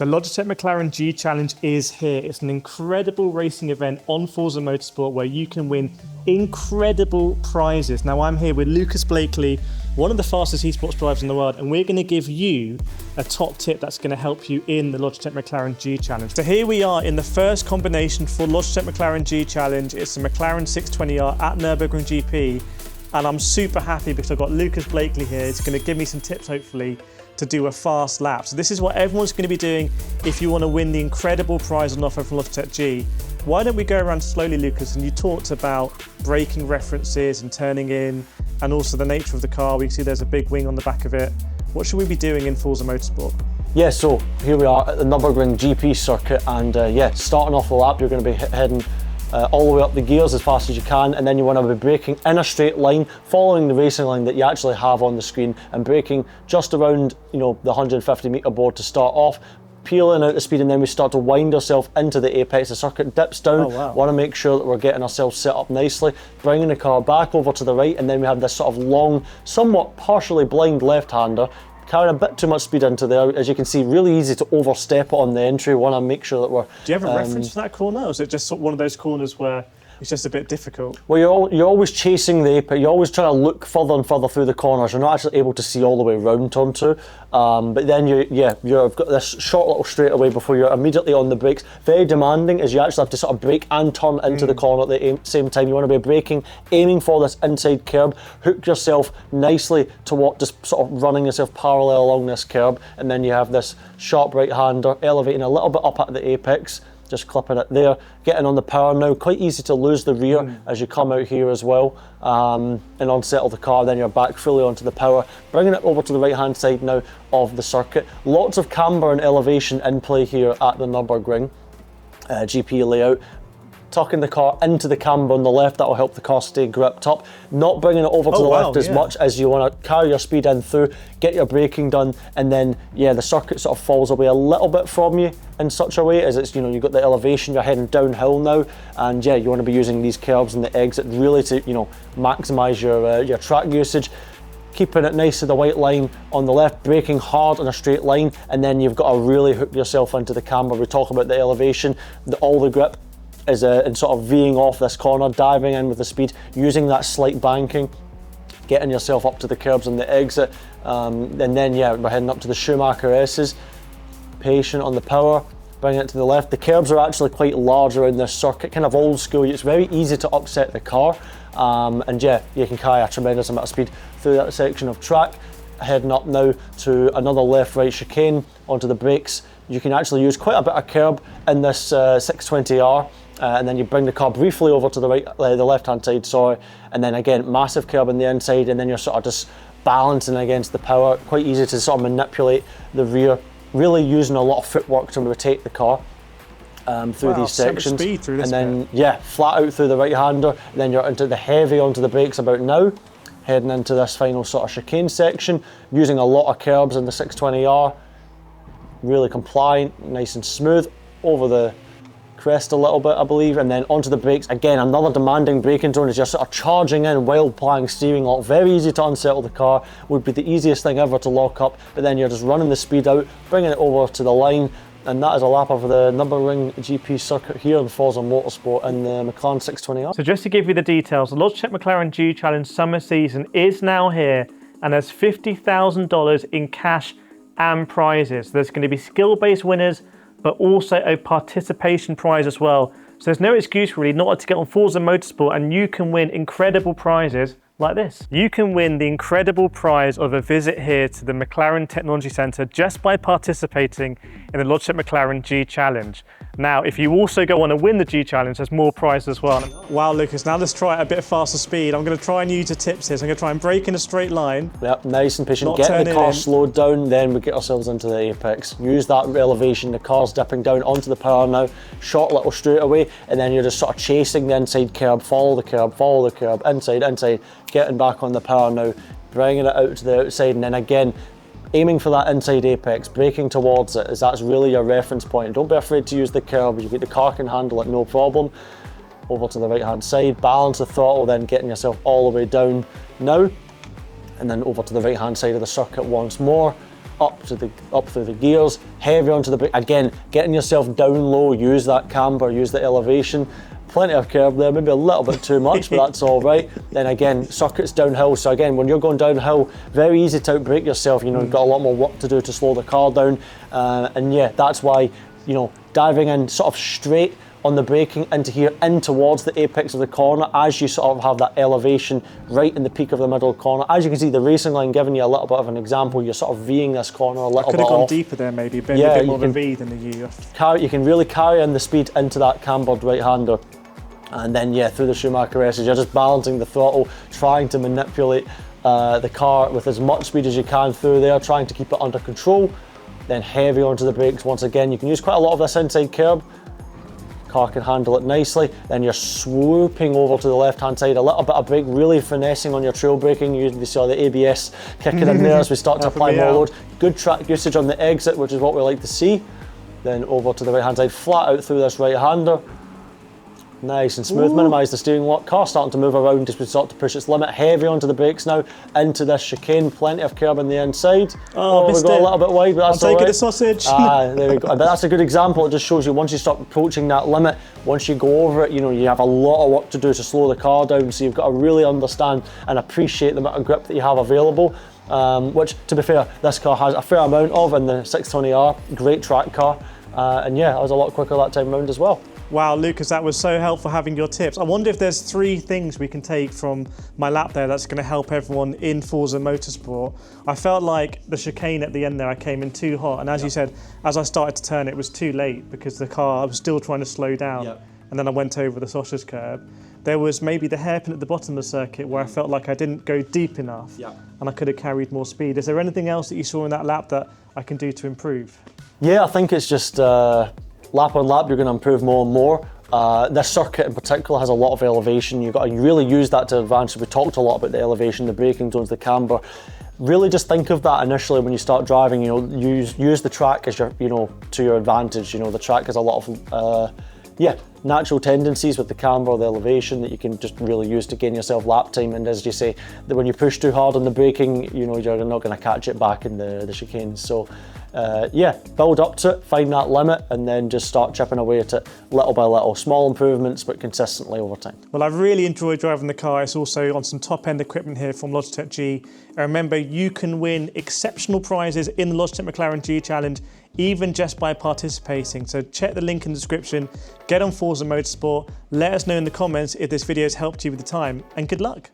The Logitech McLaren G Challenge is here. It's an incredible racing event on Forza Motorsport where you can win incredible prizes. Now I'm here with Lucas Blakely, one of the fastest esports drivers in the world, and we're going to give you a top tip that's going to help you in the Logitech McLaren G Challenge. So here we are in the first combination for Logitech McLaren G Challenge. It's the McLaren 620R at Nürburgring GP, and I'm super happy because I've got Lucas Blakely here. It's going to give me some tips, hopefully, to do a fast lap. So this is what everyone's going to be doing if you want to win the incredible prize on offer from Logitech G. Why don't we go around slowly, Lucas, and you talked about braking references and turning in, and also the nature of the car. We can see there's a big wing on the back of it. What should we be doing in Forza Motorsport? Yeah, so here we are at the Nürburgring GP circuit, and yeah, starting off the lap, you're going to be heading all the way up the gears as fast as you can, and then you want to be braking in a straight line, following the racing line that you actually have on the screen, and braking just around, you know, the 150 metre board to start off, peeling out the speed, and then we start to wind ourselves into the apex. The circuit dips down. Oh, wow. Want to make sure that we're getting ourselves set up nicely, bringing the car back over to the right, and then we have this sort of long, somewhat partially blind left-hander carrying a bit too much speed into there. As you can see, really easy to overstep it on the entry. We want to make sure that we're... Do you have a reference for that corner, or is it just one of those corners where it's just a bit difficult? Well, you're always chasing the apex. You're always trying to look further and further through the corners. You're not actually able to see all the way around turn two. But then you've got this short little straightaway before you're immediately on the brakes. Very demanding, as you actually have to sort of brake and turn into the corner at the same time. You want to be braking, aiming for this inside curb, hook yourself nicely to just sort of running yourself parallel along this curb, and then you have this sharp right-hander elevating a little bit up at the apex. Just clipping it there, getting on the power now. Quite easy to lose the rear as you come out here as well, and unsettle the car. Then you're back fully onto the power, bringing it over to the right hand side now of the circuit. Lots of camber and elevation in play here at the Nürburgring GP layout. Tucking the car into the camber on the left, that will help the car stay gripped up. Not bringing it over to the left as much as you want to carry your speed in through, get your braking done, and then yeah, the circuit sort of falls away a little bit from you in such a way as it's, you know, you've got the elevation, you're heading downhill now, and yeah, you want to be using these curves and the exit really to, you know, maximise your track usage. Keeping it nice to the white line on the left, braking hard in a straight line, and then you've got to really hook yourself into the camber. We talk about the elevation, all the grip is in sort of Ving off this corner, diving in with the speed, using that slight banking, getting yourself up to the curbs and the exit, and then yeah, we're heading up to the Schumacher S's, patient on the power, bringing it to the left. The curbs are actually quite large around this circuit, kind of old school. It's very easy to upset the car, and yeah, you can carry a tremendous amount of speed through that section of track. Heading up now to another left-right chicane onto the brakes. You can actually use quite a bit of curb in this 620R, and then you bring the car briefly over to the right, the left-hand side, sorry, and then again, massive curb on the inside, and then you're sort of just balancing against the power. Quite easy to sort of manipulate the rear, really using a lot of footwork to rotate the car through these sections. Speed through this and then yeah, flat out through the right-hander, and then you're into the heavy onto the brakes about now. Heading into this final sort of chicane section, using a lot of curbs in the 620R, really compliant, nice and smooth, over the crest a little bit I believe, and then onto the brakes. Again, another demanding braking zone as you're sort of charging in while applying steering lock. Very easy to unsettle the car, would be the easiest thing ever to lock up, but then you're just running the speed out, bringing it over to the line. And that is a lap of the Nürburgring GP circuit here in Forza Motorsport in the McLaren 620R. So just to give you the details, the Logitech McLaren G Challenge summer season is now here, and there's $50,000 in cash and prizes. There's going to be skill-based winners, but also a participation prize as well. So there's no excuse really not to get on Forza Motorsport, and you can win incredible prizes like this. You can win the incredible prize of a visit here to the McLaren Technology Centre just by participating in the Logitech McLaren G Challenge. Now, if you also go on and win the G Challenge, there's more prizes as well. Wow, Lucas, now let's try it a bit faster speed. I'm going to try and use your tips here. So I'm going to try and brake in a straight line. Yep, nice and patient. Get the car slowed down, then we get ourselves into the apex. Use that elevation, the car's dipping down onto the power now, short little straightaway, and then you're just sort of chasing the inside curb, follow the curb, inside, getting back on the power now, bringing it out to the outside, and then again, aiming for that inside apex, braking towards it, as that's really your reference point. Don't be afraid to use the curb, the car can handle it, no problem. Over to the right hand side, balance the throttle, then getting yourself all the way down now, and then over to the right hand side of the circuit once more, up through the gears, heavy onto the brake. Again, getting yourself down low, use that camber, use the elevation. Plenty of curb there, maybe a little bit too much, but that's all right. Then again, circuits downhill. So again, when you're going downhill, very easy to outbrake yourself. You know, you've got a lot more work to do to slow the car down. And yeah, that's why, you know, diving in sort of straight on the braking into here, in towards the apex of the corner, as you sort of have that elevation right in the peak of the middle corner. As you can see, the racing line giving you a little bit of an example, you're sort of Ving this corner a little bit. Could have gone off. Deeper there maybe, a bit more of a V than the U. You can really carry in the speed into that cambered right-hander. And then yeah, through the Schumacher S's, you're just balancing the throttle, trying to manipulate the car with as much speed as you can through there, trying to keep it under control. Then heavy onto the brakes once again. You can use quite a lot of this inside curb. Car can handle it nicely. Then you're swooping over to the left-hand side, a little bit of brake, really finessing on your trail braking. You saw the ABS kicking in there as we start to apply more load. Good track usage on the exit, which is what we like to see. Then over to the right-hand side, flat out through this right-hander. Nice and smooth, minimise the steering lock. Car starting to move around as we start to push its limit. Heavy onto the brakes now, into this chicane. Plenty of curb on the inside. Oh, we got a little bit wide, but that's all right. I'm taking a sausage. There we go. But that's a good example. It just shows you once you start approaching that limit, once you go over it, you know, you have a lot of work to do to slow the car down. So you've got to really understand and appreciate the amount of grip that you have available. Which, to be fair, this car has a fair amount of in the 620R. Great track car. And yeah, I was a lot quicker that time round as well. Wow, Lucas, that was so helpful having your tips. I wonder if there's 3 things we can take from my lap there that's going to help everyone in Forza Motorsport. I felt like the chicane at the end there, I came in too hot. And as you said, as I started to turn, it was too late because the car, I was still trying to slow down. And then I went over the sausage curb. There was maybe the hairpin at the bottom of the circuit where I felt like I didn't go deep enough and I could have carried more speed. Is there anything else that you saw in that lap that I can do to improve? Yeah, I think it's just lap on lap, you're going to improve more and more. This circuit in particular has a lot of elevation. You've got to really use that to advance. We talked a lot about the elevation, the braking zones, the camber. Really just think of that initially when you start driving. You know, use the track as your, you know, to your advantage. You know, the track has a lot of natural tendencies with the camber, the elevation that you can just really use to gain yourself lap time. And as you say, that when you push too hard on the braking, you know, you're not going to catch it back in the chicanes. So build up to it, find that limit, and then just start chipping away at it little by little. Small improvements, but consistently over time. Well, I've really enjoyed driving the car. It's also on some top-end equipment here from Logitech G. And remember, you can win exceptional prizes in the Logitech McLaren G Challenge, even just by participating. So check the link in the description, get on Forza Motorsport, let us know in the comments if this video has helped you with the time, and good luck.